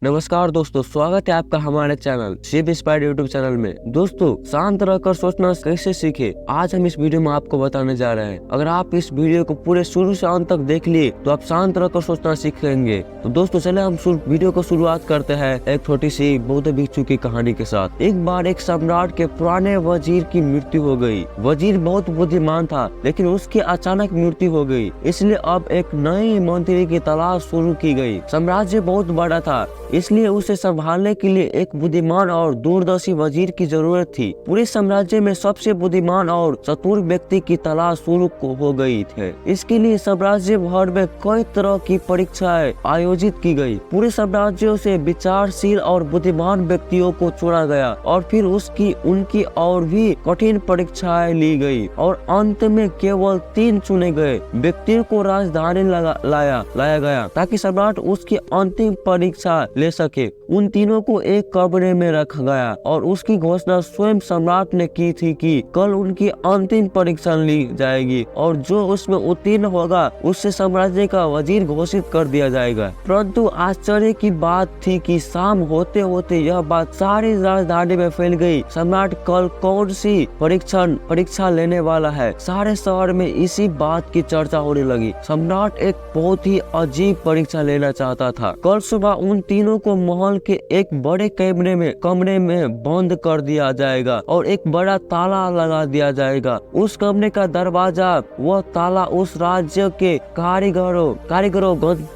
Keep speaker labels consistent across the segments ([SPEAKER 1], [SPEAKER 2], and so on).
[SPEAKER 1] नमस्कार दोस्तों, स्वागत है आपका हमारे channel Shiv inspired YouTube channel में। दोस्तों, शांत रहकर सोचना कैसे सीखे, आज हम इस वीडियो में आपको बताने जा रहे हैं। अगर आप इस वीडियो को पूरे शुरू से अंत तक देख लिए तो आप शांत रहकर सोचना सीखेंगे। तो दोस्तों चले हम वीडियो को शुरुआत करते हैं एक छोटी सी बौद्ध भिक्षु की कहानी के साथ। एक बार एक सम्राट के पुराने वजीर की मृत्यु हो गई। वजीर बहुत बुद्धिमान था, लेकिन उसकी अचानक मृत्यु हो गई, इसलिए अब एक नए मंत्री की तलाश शुरू की गई। साम्राज्य बहुत बड़ा था, इसलिए उसे संभालने के लिए एक बुद्धिमान और दूरदर्शी वजीर की जरूरत थी। पूरे साम्राज्य में सबसे बुद्धिमान और चतुर व्यक्ति की तलाश शुरू हो गई थी। इसके लिए साम्राज्य भर में कई तरह की परीक्षाएं आयोजित की गई। पूरे साम्राज्यों से विचारशील और बुद्धिमान व्यक्तियों को चुना गया और फिर उनकी और भी कठिन परीक्षाएं ली गई और अंत में केवल 3 चुने गए व्यक्तियों को राजधानी लाया गया ताकि सम्राट उसकी अंतिम परीक्षा ले सके। उन तीनों को एक कमरे में रखा गया और उसकी घोषणा स्वयं सम्राट ने की थी कि कल उनकी अंतिम परीक्षा ली जाएगी और जो उसमें उत्तीर्ण होगा उससे साम्राज्य का वजीर घोषित कर दिया जाएगा। परंतु आश्चर्य की बात थी कि शाम होते होते यह बात सारी राजधानी में फैल गई। सम्राट कल कौन सी परीक्षा लेने वाला है। सारे शहर में इसी बात की चर्चा होने लगी। सम्राट एक बहुत ही अजीब परीक्षा लेना चाहता था। कल सुबह उन तीनों को महल के एक बड़े कमरे में बंद कर दिया जाएगा और एक बड़ा ताला लगा दिया जाएगा। उस कमरे का दरवाजा वह ताला उस राज्य के कारीगरों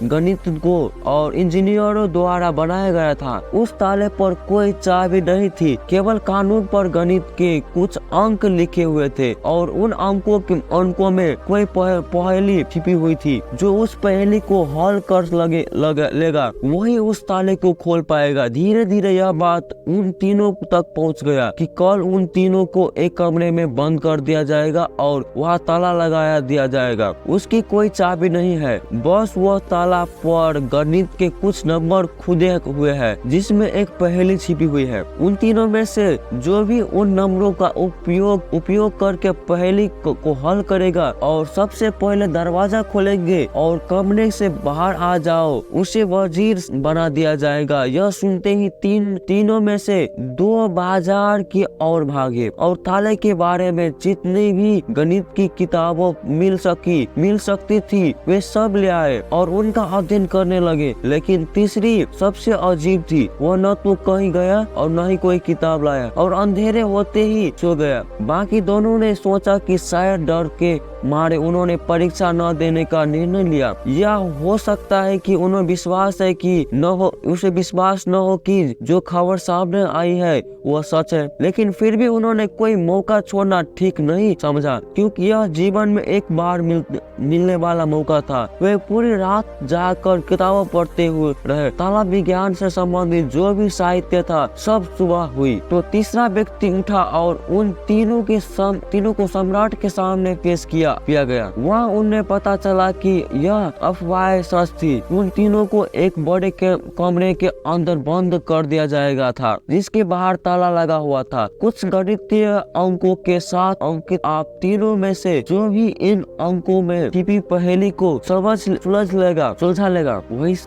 [SPEAKER 1] गणितज्ञों और इंजीनियरों द्वारा बनाया गया था। उस ताले पर कोई चाबी नहीं थी, केवल कानून पर गणित के कुछ अंक लिखे हुए थे और उन अंकों में कोई पहेली छिपी हुई थी। जो उस पहेली को हल कर लेगा वही उस ताले को खोल पाएगा। धीरे धीरे यह बात उन तीनों तक पहुंच गया कि कल उन तीनों को एक कमरे में बंद कर दिया जाएगा और वहाँ ताला लगाया दिया जाएगा। उसकी कोई चाबी नहीं है, बस वह ताला पर गणित के कुछ नंबर खुदे हुए हैं जिसमें एक पहेली छिपी हुई है। उन तीनों में से जो भी उन नंबरों का उपयोग करके पहेली को हल करेगा और सबसे पहले दरवाजा खोलेंगे और कमरे से बाहर आ जाओ, उसे वजीर बना दिया जाएगा। यह सुनते ही तीनों में से 2 बाजार की ओर भागे और ताले के बारे में जितनी भी गणित की किताबों मिल सकती थी वे सब ले आए और उनका अध्ययन करने लगे। लेकिन तीसरी सबसे अजीब थी, वह न तो कहीं गया और न ही कोई किताब लाया और अंधेरे होते ही सो गया। बाकी दोनों ने सोचा कि शायद डर के मारे उन्होंने परीक्षा न देने का निर्णय लिया। यह हो सकता है कि उन्हें विश्वास न हो कि जो खबर सामने आई है वह सच है, लेकिन फिर भी उन्होंने कोई मौका छोड़ना ठीक नहीं समझा, क्योंकि यह जीवन में एक बार मिलने वाला मौका था। वे पूरी रात जाकर किताबें पढ़ते हुए रहे। ताला विज्ञान से संबंधित जो भी साहित्य था सब सुबह हुई तो तीसरा व्यक्ति उठा और उन तीनों को सम्राट के सामने पेश किया गया। वहाँ उन्हें पता चला कि यह अफवाह सच थी। उन तीनों को एक बड़े कमरे के अंदर बंद कर दिया जाएगा था जिसके बाहर ताला लगा हुआ था। कुछ गणितीय अंकों के साथ अंकित। आप तीनों में से जो भी इन अंकों में छिपी पहेली को सुलझा लेगा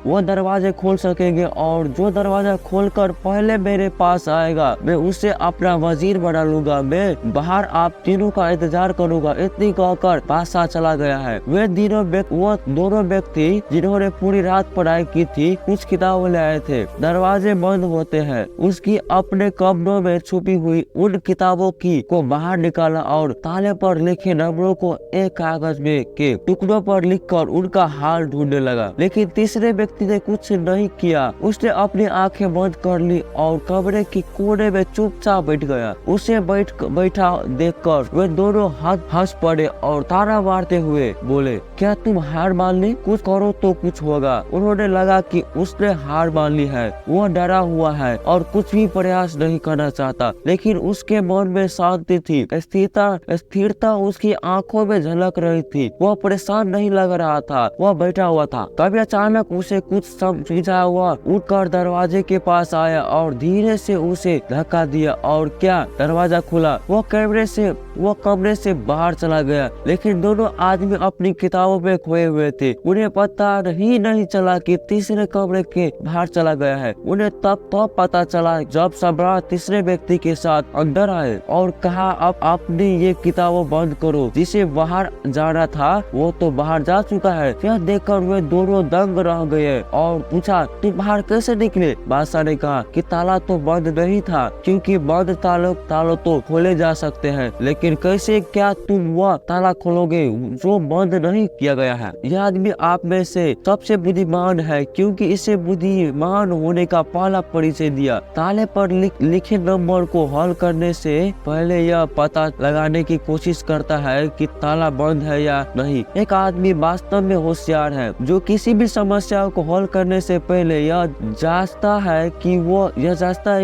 [SPEAKER 1] वह दरवाजे खोल सकेंगे और जो दरवाजा खोलकर पहले मेरे पास आएगा मैं उसे अपना वजीर बना लूंगा। मैं बाहर आप तीनों का इंतजार करूंगा। इतनी कहकर बादशाह चला गया है। वो दोनों व्यक्ति जिन्होंने पूरी रात पढ़ाई की थी कुछ किताबें ले आए थे। दरवाजे बंद होते हैं उसकी अपने कमरों में छुपी हुई उन किताबों को बाहर निकाला और ताले पर लिखे नंबरों को एक कागज में के टुकड़ों पर लिखकर उनका हाल ढूंढने लगा। लेकिन तीसरे व्यक्ति ने कुछ नहीं किया। उसने अपनी आंखें बंद कर ली और कमरे की कोने में चुपचाप बैठ गया। उसे बैठा देखकर वे दोनों हंस पड़े और ताना मारते हुए बोले, क्या तुम हार मान ली? कुछ करो तो कुछ होगा। उन्होंने लगा कि उसने हार मान ली है। वह डरा हुआ है और कुछ भी प्रयास नहीं करना चाहता, लेकिन उसके मन में शांति थी। स्थिरता उसकी आंखों में झलक रही थी। वह परेशान नहीं लग रहा था, वह बैठा हुआ था। तभी अचानक उसे कुछ समझा हुआ उठकर दरवाजे के पास आया और धीरे से उसे धक्का दिया और क्या दरवाजा खुला। वह कमरे से बाहर चला गया, लेकिन दोनों आदमी अपनी किताब किताबों में खोए हुए थे। उन्हें पता ही नहीं चला कि तीसरे कमरे के बाहर चला गया है। उन्हें तब पता चला जब सम्राट तीसरे व्यक्ति के साथ अंदर आए और कहा अब अपनी ये किताबें बंद करो। जिसे बाहर जाना था वो तो बाहर जा चुका है। यह देखकर वे दोनों दंग रह गए और पूछा तुम बाहर कैसे निकले? बादशाह ने कहा कि ताला तो बंद नहीं था, क्योंकि बंद तालों तो खोले जा सकते हैं, लेकिन कैसे क्या तुम वह ताला खोलोगे जो बंद नहीं किया गया है? यह आदमी आप में से सबसे बुद्धिमान है, क्योंकि इसे बुद्धिमान होने का पहला परिचय दिया। ताले पर लिखे नंबर को हल करने से पहले यह पता लगाने की कोशिश करता है कि ताला बंद है या नहीं। एक आदमी वास्तव में होशियार है जो किसी भी समस्या को हल करने से पहले यह जांचता है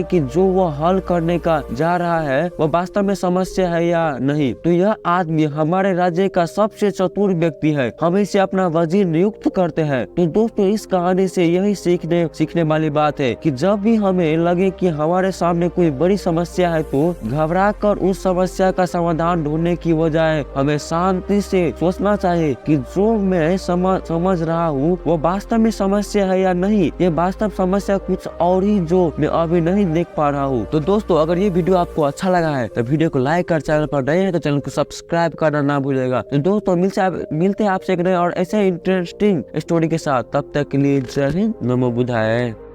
[SPEAKER 1] कि जो वह हल करने का जा रहा है वह वास्तव में समस्या है या नहीं। तो यह आदमी हमारे राज्य का सबसे चतुर व्यक्ति है। हम इसे अपना वजीर नियुक्त करते हैं। तो दोस्तों इस कहानी से यही सीखने वाली बात है कि जब भी हमें लगे कि हमारे सामने कोई बड़ी समस्या है तो घबरा कर उस समस्या का समाधान ढूंढने की बजाय हमें शांति से सोचना चाहिए कि जो मैं समझ रहा हूँ वो वास्तव में समस्या है या नहीं। ये वास्तव समस्या कुछ और ही जो मैं अभी नहीं देख पा रहा हूँ। तो दोस्तों अगर ये वीडियो आपको अच्छा लगा है तो वीडियो को लाइक कर, चैनल पर नए हैं तो चैनल को सब्सक्राइब करना ना भूलिएगा। तो दोस्तों मिलते हैं आपसे एक नए और ऐसे इंटरेस्टिंग स्टोरी के साथ। तब तक के लिए जय हिंद, नमो बुद्धाय।